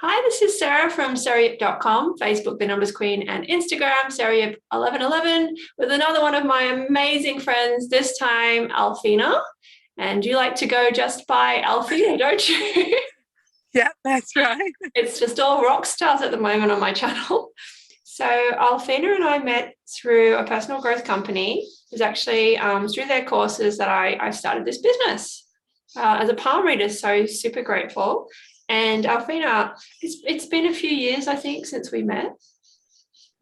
Hi, this is Sarah from Sarayip.com, Facebook, The Numbers Queen, and Instagram, Sarayip1111, with another one of my amazing friends, this time Alfina. And you like to go just by Alfina, don't you? Yeah, that's right. It's just all rock stars at the moment on my channel. So Alfina and I met through a personal growth company. It was actually through their courses that I started this business as a palm reader. So super grateful. And Alfina, it's been a few years, I think, since we met.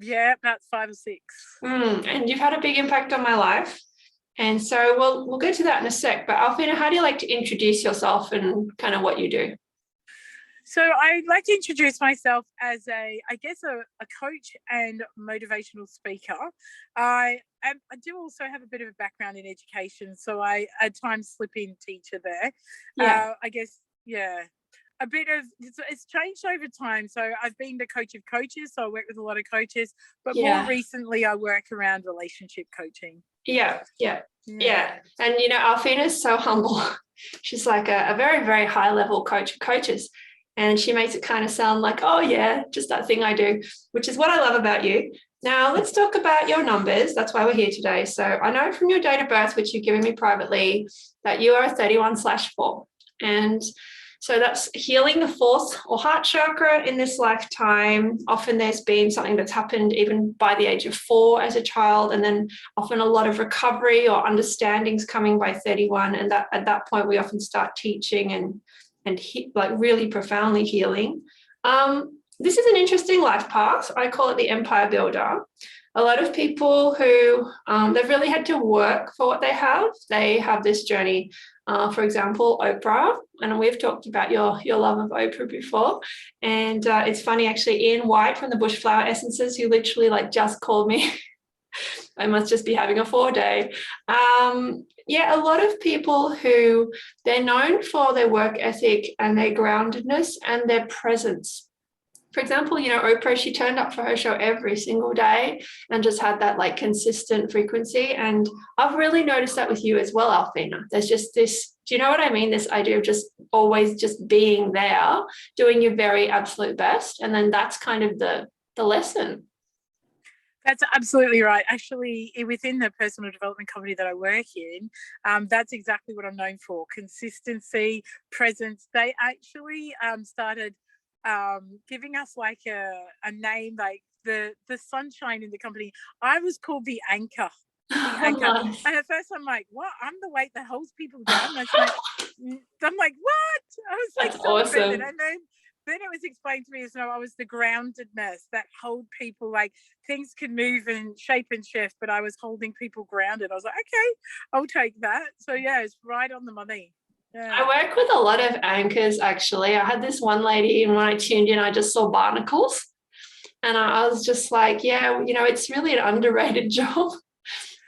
Yeah, about 5 or 6. And you've had a big impact on my life. And so we'll get to that in a sec. But Alfina, how do you like to introduce yourself and kind of what you do? So I'd like to introduce myself as a coach and motivational speaker. I do also have a bit of a background in education, so I at times slip in teacher there. Yeah. I guess, yeah. A bit of it's changed over time. So I've been the coach of coaches, so I work with a lot of coaches, but more recently I work around relationship coaching. Yeah. And Alfina is so humble. She's like a very, very high level coach of coaches. And she makes it kind of sound like, oh yeah, just that thing I do, which is what I love about you. Now let's talk about your numbers. That's why we're here today. So I know from your date of birth, which you've given me privately, that you are a 31/4. And so that's healing the fourth or heart chakra in this lifetime. Often there's been something that's happened even by the age of 4 as a child, and then often a lot of recovery or understandings coming by 31. And that at that point, we often start teaching and like really profoundly healing. This is an interesting life path. I call it the empire builder. A lot of people who they've really had to work for what they have this journey. For example, Oprah, and we've talked about your love of Oprah before. And it's funny, actually, Ian White from the Bushflower Essences, who literally like just called me. I must just be having a 4-day. A lot of people who they're known for their work ethic and their groundedness and their presence. For example, Oprah, she turned up for her show every single day and just had that like consistent frequency. And I've really noticed that with you as well, Alfina. There's just this, do you know what I mean? This idea of just always just being there, doing your very absolute best. And then that's kind of the lesson. That's absolutely right. Actually, within the personal development company that I work in, that's exactly what I'm known for. Consistency, presence. They actually started giving us like a name, like the sunshine in the company. I was called the anchor. And at first I'm like, what? I'm the weight that holds people down. I'm like, what? I was like, that's so awesome. offended. And then it was explained to me as no, I was the groundedness that hold people, like things can move and shape and shift, but I was holding people grounded. I was like, okay, I'll take that. So yeah, it's right on the money. Yeah. I work with a lot of anchors, actually. I had this one lady, and when I tuned in, I just saw barnacles. And I was just like, yeah, it's really an underrated job.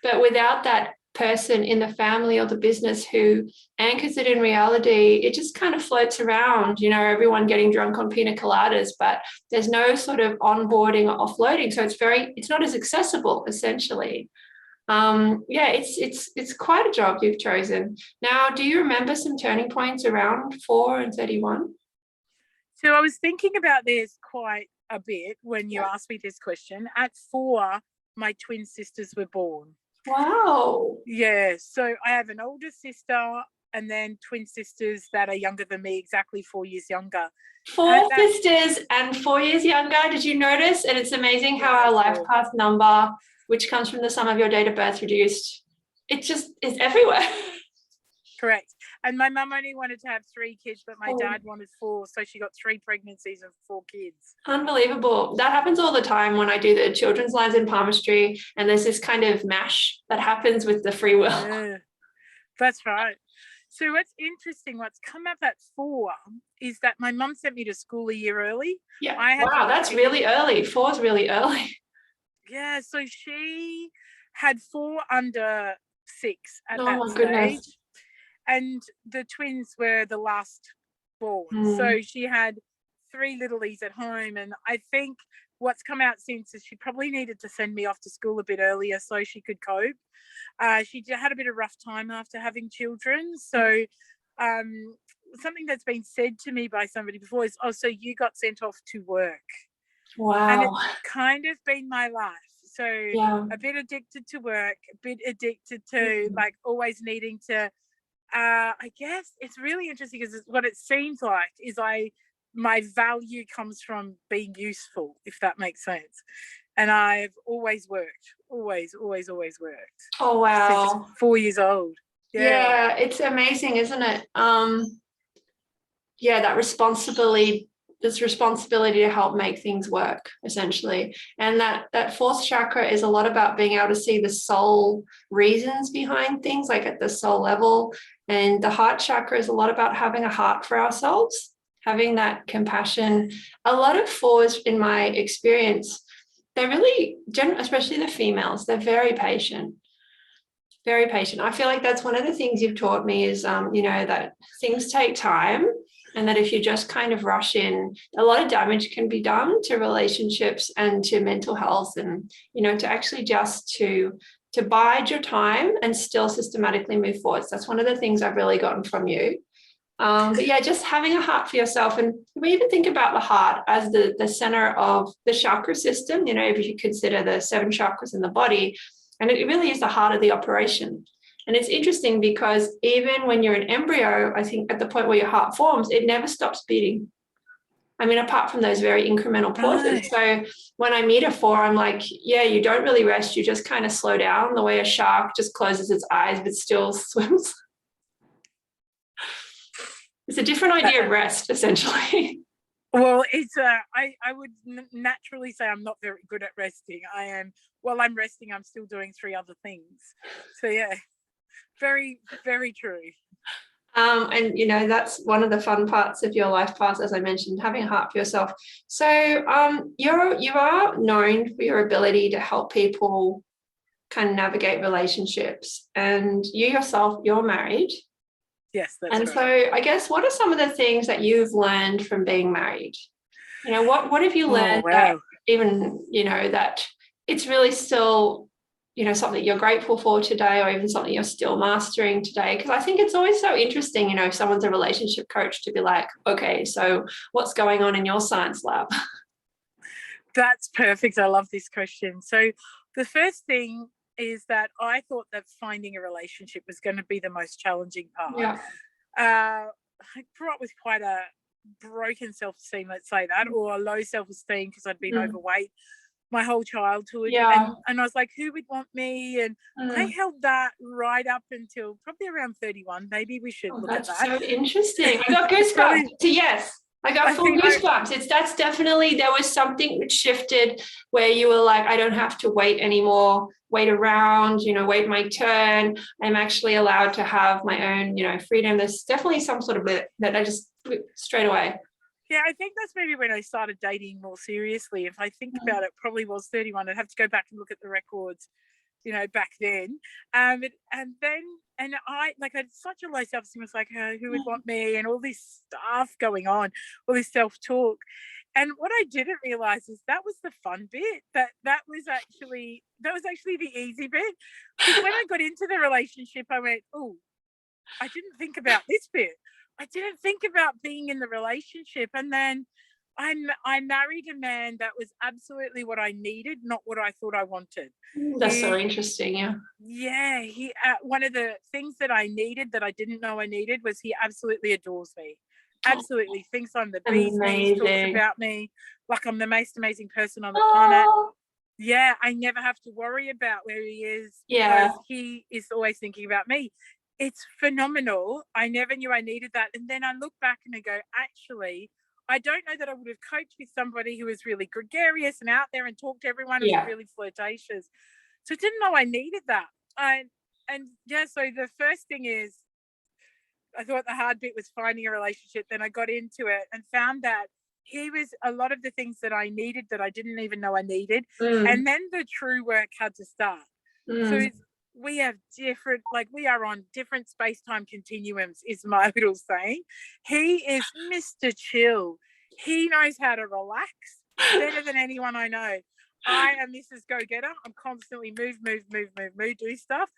But without that person in the family or the business who anchors it in reality, it just kind of floats around, everyone getting drunk on pina coladas, but there's no sort of onboarding or offloading. So it's not as accessible, essentially. It's quite a job you've chosen. Now, do you remember some turning points around 4 and 31? So I was thinking about this quite a bit when you asked me this question. At 4, my twin sisters were born. Wow. Yeah. So I have an older sister and then twin sisters that are younger than me, exactly 4 years younger. 4 sisters and 4 years younger. Did you notice? And it's amazing how our life path number, which comes from the sum of your date of birth reduced, it just is everywhere. Correct. And my mum only wanted to have 3 kids, but my dad wanted 4. So she got 3 pregnancies and 4 kids. Unbelievable. That happens all the time when I do the children's lines in palmistry, and there's this kind of mash that happens with the free will. Yeah, that's right. So what's interesting, what's come up at 4 is that my mum sent me to school a year early. Yeah. Wow, that's really early. 4 is really early. Yeah, so she had 4 under 6 at that stage. Goodness. And the twins were the last born. So she had 3 littlies at home. And I think what's come out since is she probably needed to send me off to school a bit earlier so she could cope. She had a bit of rough time after having children. So something that's been said to me by somebody before is, oh, so you got sent off to work. Wow. And it's kind of been my life. So yeah. a bit addicted to work, a bit addicted to like always needing to, I guess it's really interesting because what it seems like is my value comes from being useful, if that makes sense. And I've always worked, always worked. Oh, wow. Since 4 years old. Yeah, it's amazing, isn't it? Yeah, that responsibility, this responsibility to help make things work, essentially. And that fourth chakra is a lot about being able to see the soul reasons behind things, like at the soul level. And the heart chakra is a lot about having a heart for ourselves, having that compassion. A lot of fours, in my experience, they're really, especially the females, they're very patient. Very patient. I feel like that's one of the things you've taught me is, that things take time, and that if you just kind of rush in, a lot of damage can be done to relationships and to mental health, and, to actually just to bide your time and still systematically move forwards. That's one of the things I've really gotten from you. But yeah, just having a heart for yourself. And we even think about the heart as the center of the chakra system, if you consider the 7 chakras in the body. And it really is the heart of the operation. And it's interesting because even when you're an embryo, I think at the point where your heart forms, it never stops beating. I mean, apart from those very incremental pauses. So when I meet a 4, I'm like, yeah, you don't really rest. You just kind of slow down the way a shark just closes its eyes but still swims. It's a different idea of rest, essentially. Well, it's I would naturally say I'm not very good at resting. While I'm resting, I'm still doing 3 other things. So yeah, very, very true. And that's one of the fun parts of your life path, as I mentioned, having a heart for yourself. So you are known for your ability to help people kind of navigate relationships, and you yourself, you're married. Yes, that's and right. So I guess, what are some of the things that you've learned from being married? What have you learned that even, that it's really still, something you're grateful for today, or even something you're still mastering today? Because I think it's always so interesting, if someone's a relationship coach, to be like, okay, so what's going on in your science lab? That's perfect. I love this question. So the first thing is that I thought that finding a relationship was going to be the most challenging part. Yeah. I grew up with quite a broken self-esteem, let's say that, or a low self-esteem because I'd been overweight my whole childhood. Yeah. And I was like, who would want me? And I held that right up until probably around 31. Maybe we should look at that. That's so interesting. I got goosebumps. Yes. I got full goosebumps. That's definitely, there was something which shifted where you were like, I don't have to wait anymore, wait around, wait my turn. I'm actually allowed to have my own, freedom. There's definitely some sort of bit that I just straight away. Yeah, I think that's maybe when I started dating more seriously. If I think about it, probably was 31. I'd have to go back and look at the records, back then. And I had such a low self-esteem. I was like, who would want me? And all this stuff going on, all this self-talk. And what I didn't realize is that was the fun bit. That was actually the easy bit. Because when I got into the relationship, I went, oh, I didn't think about this bit. I didn't think about being in the relationship. And then I married a man that was absolutely what I needed, not what I thought I wanted. That's so interesting. Yeah. Yeah. He one of the things that I needed that I didn't know I needed was he absolutely adores me. Absolutely thinks I'm the bee's knees, talks about me like I'm the most amazing person on the planet. Yeah, I never have to worry about where he is because he is always thinking about me. It's phenomenal. I never knew I needed that. And then I look back and I go, actually, I don't know that I would have coped with somebody who was really gregarious and out there and talked to everyone and was really flirtatious. So I didn't know I needed that. So the first thing is, I thought the hard bit was finding a relationship. Then I got into it and found that he was a lot of the things that I needed that I didn't even know I needed. And then the true work had to start. So we have we are on different space-time continuums, is my little saying. He is Mr. Chill. He knows how to relax better than anyone I know. I am Mrs. Go-Getter. I'm constantly move, do stuff.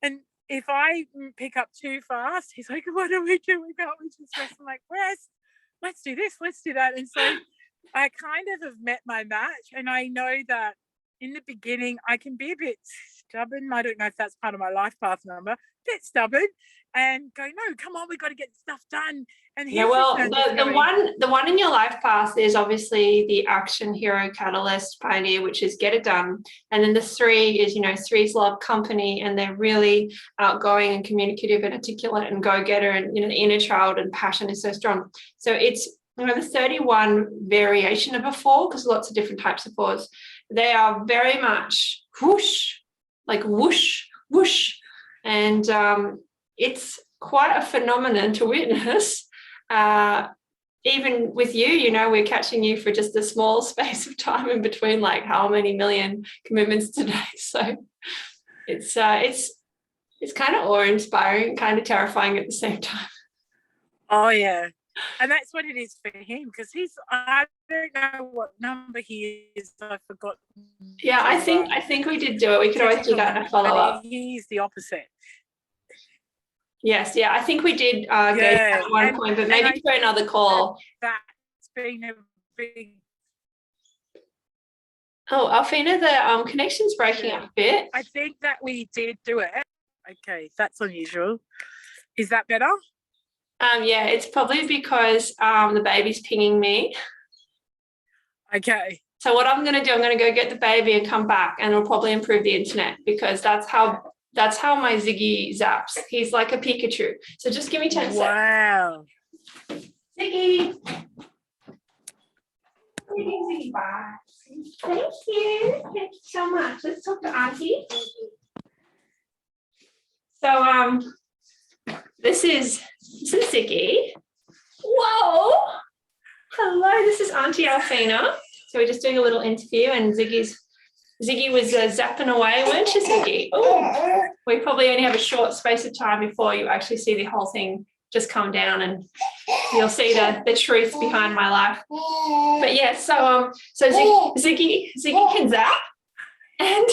And if I pick up too fast, he's like, what are we doing? Can't we just rest? I'm like, rest. Let's do this. Let's do that. And so I kind of have met my match, and I know that in the beginning I can be a bit stubborn. I don't know if that's part of my life path number, a bit stubborn, and go, no, come on, we've got to get stuff done. And yeah, well, the one in your life path is obviously the action hero, catalyst, pioneer, which is get it done. And then the 3 is, threes love company, and they're really outgoing and communicative and articulate and go-getter, and the inner child and passion is so strong. So it's the 31 variation of a 4, because lots of different types of 4s. They are very much whoosh, like whoosh, whoosh. And it's quite a phenomenon to witness. Even with you, we're catching you for just a small space of time in between, like how many million commitments today. So it's kind of awe-inspiring, kind of terrifying at the same time. Oh, yeah. And that's what it is for him, because I don't know what number he is. I forgot. Yeah, I think we did do it. We could always do that in a follow-up. He's the opposite. Yes, yeah, I think we did get at one point, but maybe for another call. That's been a big... Oh, Alfina, the connection's breaking up a bit. I think that we did do it. Okay, that's unusual. Is that better? Yeah, it's probably because the baby's pinging me. Okay. So what I'm going to do, I'm going to go get the baby and come back, and it'll probably improve the internet, because that's how my Ziggy zaps. He's like a Pikachu. So just give me 10 seconds. Wow. Ziggy. Ziggy, bye. Thank you. Thank you so much. Let's talk to Auntie. So this is Ziggy. Whoa. Hello, this is Auntie Alfina. So we're just doing a little interview, and Ziggy was zapping away, weren't you, Ziggy? Oh, we probably only have a short space of time before you actually see the whole thing just come down, and you'll see the truth behind my life. But yeah, so Ziggy can zap, and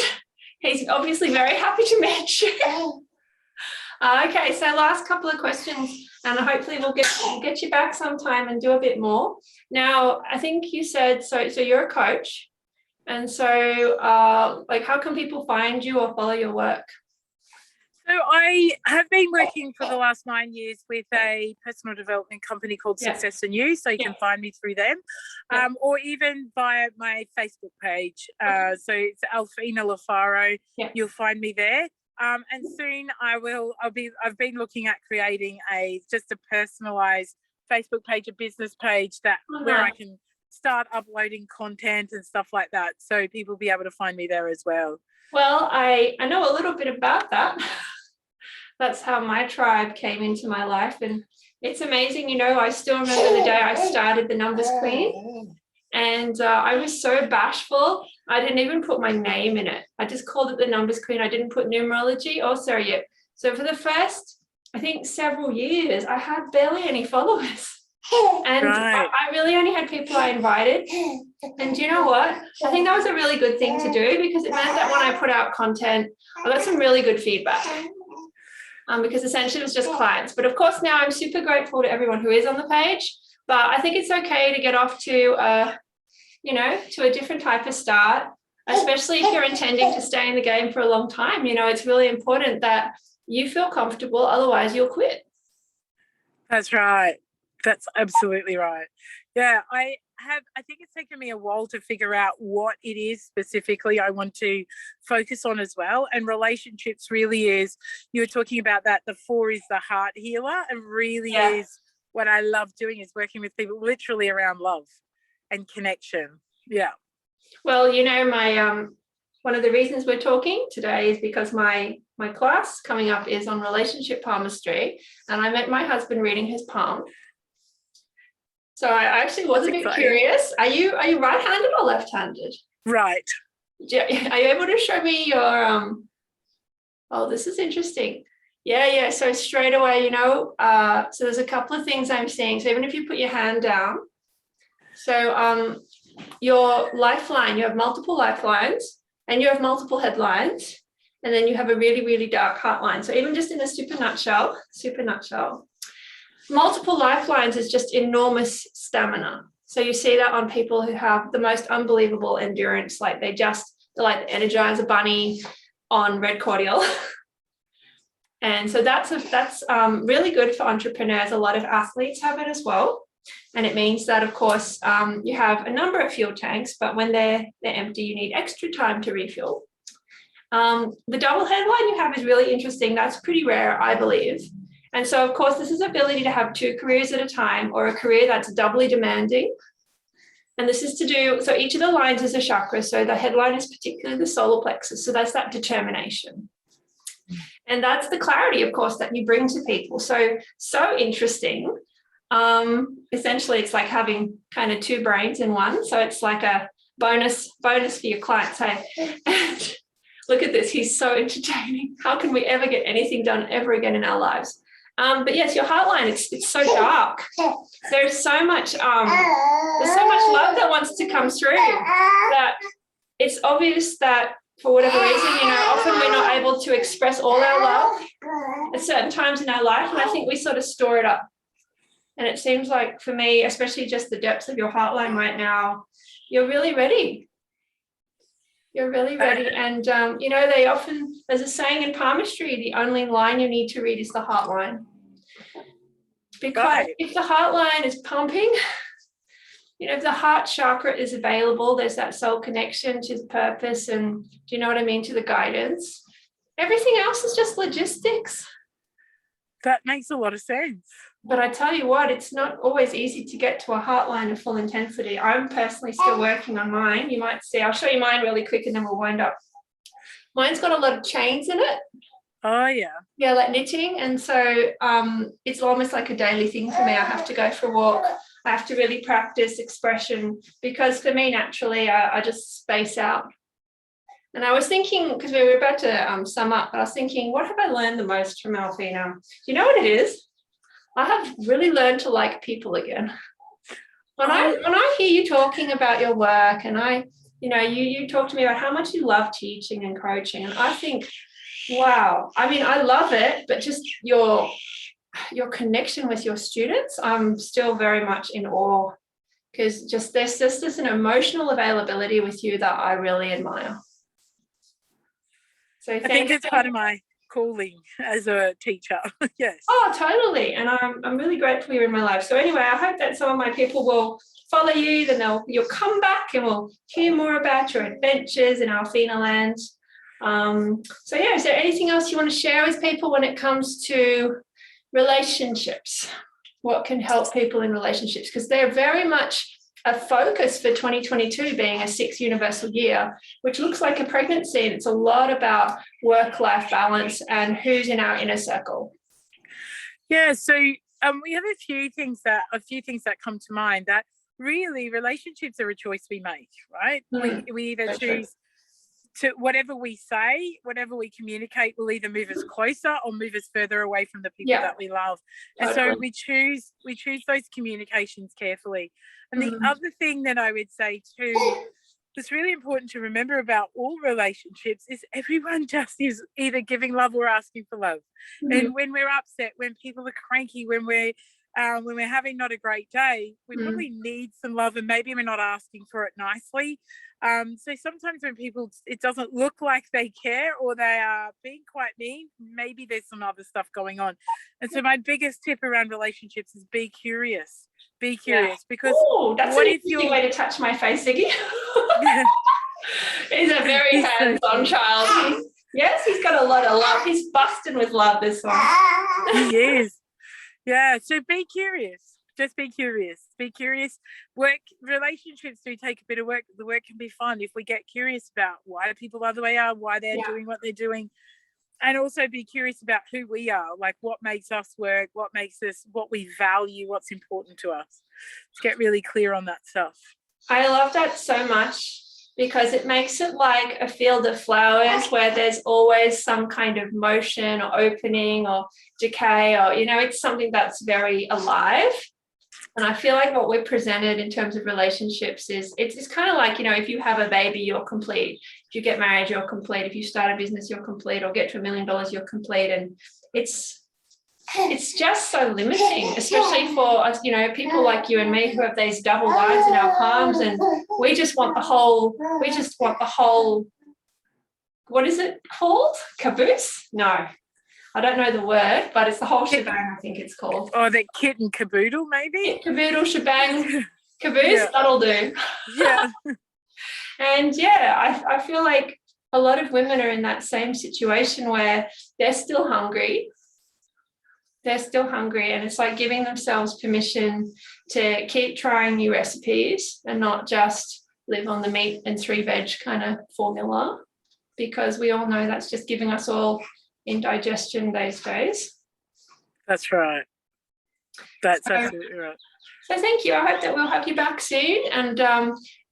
he's obviously very happy to meet you. Okay, so last couple of questions, and hopefully we'll get you back sometime and do a bit more. Now, I think you said, so you're a coach, and so how can people find you or follow your work? So I have been working for the last 9 years with a personal development company called Success and You, so you can find me through them, or even via my Facebook page. So it's Alfina Lofaro. You'll find me there. And soon I've been looking at creating just a personalized Facebook page, a business page where I can start uploading content and stuff like that, so people will be able to find me there as well. Well, I know a little bit about that. That's how my tribe came into my life, and it's amazing. I still remember the day I started the Numbers Queen, and I was so bashful. I didn't even put my name in it. I just called it the Numbers Queen. I didn't put numerology or Surrogate. So for the first, I think, several years, I had barely any followers. And I really only had people I invited. And you know what? I think that was a really good thing to do, because it meant that when I put out content, I got some really good feedback. Because essentially it was just clients. But of course, now I'm super grateful to everyone who is on the page. But I think it's okay to get off to a different type of start, especially if you're intending to stay in the game for a long time. It's really important that you feel comfortable, otherwise you'll quit. That's right. That's absolutely right. Yeah, I think it's taken me a while to figure out what it is specifically I want to focus on as well. And relationships really is, you were talking about that, the 4 is the heart healer, and really is what I love doing, is working with people literally around love and connection. Yeah. Well, my one of the reasons we're talking today is because my class coming up is on relationship palmistry, and I met my husband reading his palm. So I actually was a bit curious. Are you right-handed or left-handed? Right. Are you able to show me your oh, this is interesting. Yeah. So straight away, so there's a couple of things I'm seeing. So even if you put your hand down, so your lifeline, you have multiple lifelines, and you have multiple headlines. and then you have a really, really dark heart line. So even just in a super nutshell, multiple lifelines is just enormous stamina. So you see that on people who have the most unbelievable endurance, like they're like the Energizer Bunny on red cordial. And so that's really good for entrepreneurs. A lot of athletes have it as well. And it means that, of course, you have a number of fuel tanks, but when they're empty, you need extra time to refuel. The double headline you have is really interesting. That's pretty rare, I believe. And so, of course, this is the ability to have 2 careers at a time, or a career that's doubly demanding. And this is to do, so each of the lines is a chakra. So the headline is particularly the solar plexus. So that's that determination. And that's the clarity, of course, that you bring to people. So interesting. Essentially, it's like having kind of 2 brains in one. So it's like a bonus for your clients. Hey, and look at this. He's so entertaining. How can we ever get anything done ever again in our lives? But yes, your heart line, it's so dark. There's so much love that wants to come through, that it's obvious that for whatever reason, often we're not able to express all our love at certain times in our life. And I think we sort of store it up. And it seems like for me, especially just the depths of your heart line right now, you're really ready. You're really ready. And, there's a saying in palmistry, the only line you need to read is the heart line. Because if the heart line is pumping, if the heart chakra is available, there's that soul connection to the purpose and, do you know what I mean, to the guidance. Everything else is just logistics. That makes a lot of sense. But I tell you what, it's not always easy to get to a heart line of full intensity. I'm personally still working on mine. You might see, I'll show you mine really quick and then we'll wind up. Mine's got a lot of chains in it. Oh, yeah. Yeah, like knitting. And so it's almost like a daily thing for me. I have to go for a walk. I have to really practice expression, because for me, naturally, I just space out. And I was thinking, because we were about to sum up, but I was thinking, what have I learned the most from Alfina? Do you know what it is? I have really learned to like people again. When I hear you talking about your work, and you talk to me about how much you love teaching and coaching, and I think, wow, I mean, I love it, but just your connection with your students, I'm still very much in awe, because there's just an emotional availability with you that I really admire. So I think it's part of my calling as a teacher. Yes. Oh, totally. And I'm really grateful you're in my life. So anyway, I hope that some of my people will follow you, then you'll come back and we'll hear more about your adventures in Alfina land. So yeah, is there anything else you want to share with people when it comes to relationships? What can help people in relationships? Because they're very much a focus for 2022 being a 6th universal year, which looks like a pregnancy. And it's a lot about work-life balance and who's in our inner circle. Yeah, so we have a few things that come to mind, that really relationships are a choice we make, right? We either choose to, whatever we say, whatever we communicate will either move us closer or move us further away from the people that we love. And so we choose those communications carefully. And the other thing that I would say too, that's really important to remember about all relationships, is everyone just is either giving love or asking for love. And when we're upset, when people are cranky, when we're having not a great day, we probably need some love, and maybe we're not asking for it nicely. So sometimes when people, it doesn't look like they care, or they are being quite mean, maybe there's some other stuff going on. And so my biggest tip around relationships is be curious. Be curious, because that's an interesting way to touch my face, Ziggy. He's a very hands-on child. He's got a lot of love. He's busting with love, this one. He is. Yeah, so be curious. Just be curious. Be curious. Relationships do take a bit of work. The work can be fun if we get curious about why people are the way they are, why they're doing what they're doing. And also be curious about who we are, like what makes us work, what we value, what's important to us. Let's get really clear on that stuff. I love that so much, because it makes it like a field of flowers where there's always some kind of motion or opening or decay, or, it's something that's very alive. And I feel like what we're presented in terms of relationships is it's kind of like, if you have a baby, you're complete. If you get married, you're complete. If you start a business, you're complete, or get to $1 million, you're complete. And it's just so limiting, especially for us, people like you and me who have these double lives in our palms, and we just want the whole, what is it called? Caboose? No, I don't know the word, but it's the whole shebang, I think it's called. Or the kit and caboodle, maybe? Kit, caboodle, shebang, caboose, that'll do. Yeah. And I feel like a lot of women are in that same situation where they're still hungry. And it's like giving themselves permission to keep trying new recipes and not just live on the meat and 3 veg kind of formula, because we all know that's just giving us all indigestion these days. That's right. That's absolutely right. So thank you. I hope that we'll have you back soon. And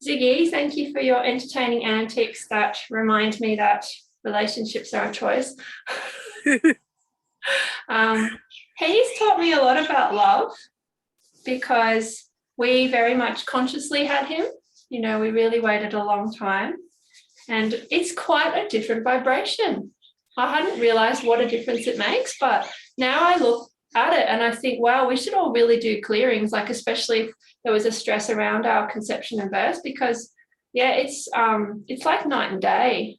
Ziggy, thank you for your entertaining antics that remind me that relationships are a choice. He's taught me a lot about love, because we very much consciously had him. We really waited a long time, and it's quite a different vibration. I hadn't realized what a difference it makes, but now I look at it and I think, wow, we should all really do clearings, like especially if there was a stress around our conception and birth, because it's like night and day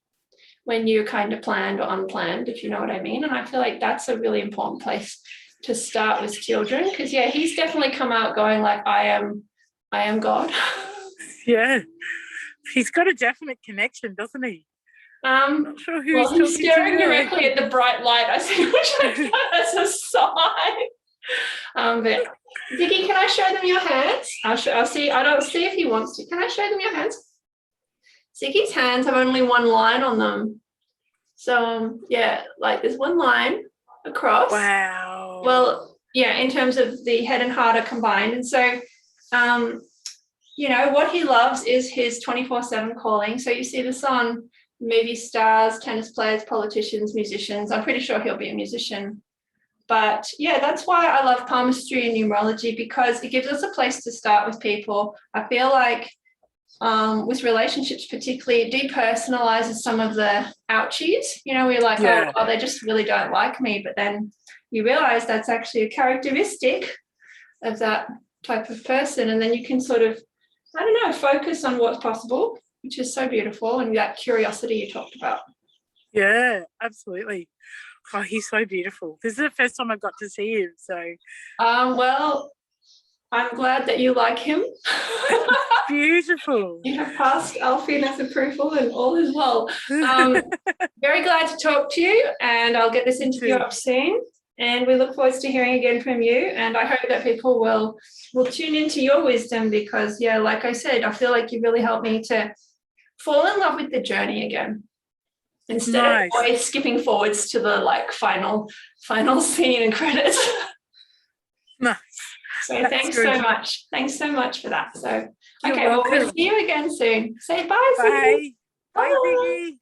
when you're kind of planned or unplanned, if you know what I mean. And I feel like that's a really important place to start with children, because he's definitely come out going like, I am God. Yeah, he's got a definite connection, doesn't he? I'm not sure who he's staring directly at the bright light, I see, which I got as a sign. But Ziggy, can I show them your hands? I'll see. I don't see if he wants to. Can I show them your hands? Ziggy's hands have only one line on them. So like there's one line across. Wow. Well, in terms of the head and heart are combined. And so what he loves is his 24/7 calling. So you see this on movie stars, tennis players, politicians, musicians. I'm pretty sure he'll be a musician. But that's why I love palmistry and numerology, because it gives us a place to start with people. I feel like with relationships particularly, it depersonalizes some of the ouchies. We're like, oh, they just really don't like me. But then you realize that's actually a characteristic of that type of person. And then you can sort of, focus on what's possible, which is so beautiful, and that curiosity you talked about. Yeah, absolutely. Oh, he's so beautiful. This is the first time I got to see him. So, well, I'm glad that you like him. Beautiful. You have passed Alfina's approval and all is well. Very glad to talk to you, and I'll get this interview up soon. And we look forward to hearing again from you. And I hope that people will tune into your wisdom, because, like I said, I feel like you really helped me to fall in love with the journey again, instead of always skipping forwards to the final scene and credits. Nice. So thanks so much. Thanks so much for that. So, okay, well, we'll see you again soon. Say bye. Bye. Bye, Ziggy.